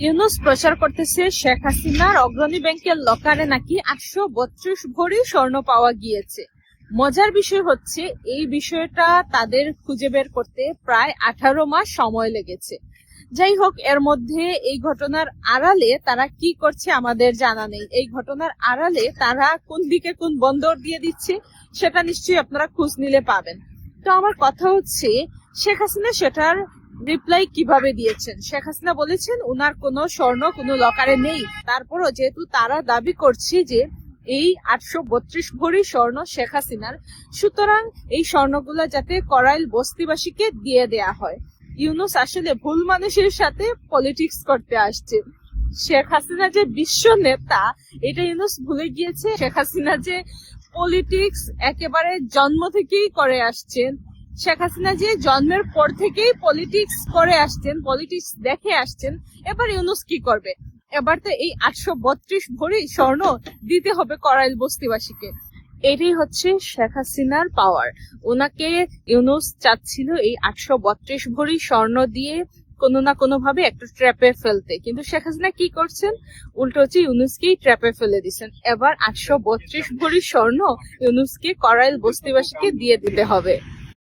ইউনূস প্রচার করতেছে শেখ হাসিনার অগ্রণী ব্যাংকের লকারে নাকি 832 ভরি স্বর্ণ পাওয়া গিয়েছে। মজার বিষয় হচ্ছে এই বিষয়টা তাদের খুঁজে বের করতে প্রায় 18 মাস সময় লেগেছে। যাই হোক, এর মধ্যে এই ঘটনার আড়ালে তারা কি করছে আমাদের জানা নেই। এই ঘটনার আড়ালে তারা কোন দিকে কোন বন্দর দিয়ে দিচ্ছে সেটা নিশ্চয়ই আপনারা খোঁজ নিলে পাবেন। তো আমার কথা হচ্ছে, শেখ হাসিনা সেটার রিপ্লাই কিভাবে দিয়েছেন? শেখ হাসিনা বলেছেন উনার কোনো স্বর্ণ কোনো লকারে নেই। তারপরও যেহেতু তারা দাবি করছে যে এই 832 ভরি স্বর্ণ শেখ হাসিনার, সুতরাং এই স্বর্ণগুলা যাতে করাইল বস্তিবাসীকে দিয়ে দেয়া হয়। ইউনূস আসলে ভুল মানুষের সাথে পলিটিক্স করতে আসছে। শেখ হাসিনা যে বিশ্ব নেতা এটা ইউনূস ভুলে গিয়েছে। শেখ হাসিনা যে পলিটিক্স একেবারে জন্ম থেকেই করে আসছেন, শেখ হাসিনা যে জন্মের পর থেকেই পলিটিক্স করে আসছেন, পলিটিক্স দেখে আসছেন। এবার ইউনূস কি করবে? এবার তো এই 832 ভরি স্বর্ণ দিতে হবে করাইল বস্তিবাসীকে। এটাই হচ্ছে শেখ হাসিনার পাওয়ার। ওনাকে ইউনূস চাচ্ছিল এই 832 ভরি স্বর্ণ দিয়ে কোনো না কোনো ভাবে একটা ট্র্যাপে ফেলতে, কিন্তু শেখ হাসিনা কি করছেন? উল্টো হচ্ছে ইউনূসকেই ট্র্যাপে ফেলে দিচ্ছেন। এবার 832 ভরি স্বর্ণ ইউনূসকে করাইল বস্তিবাসীকে দিয়ে দিতে হবে।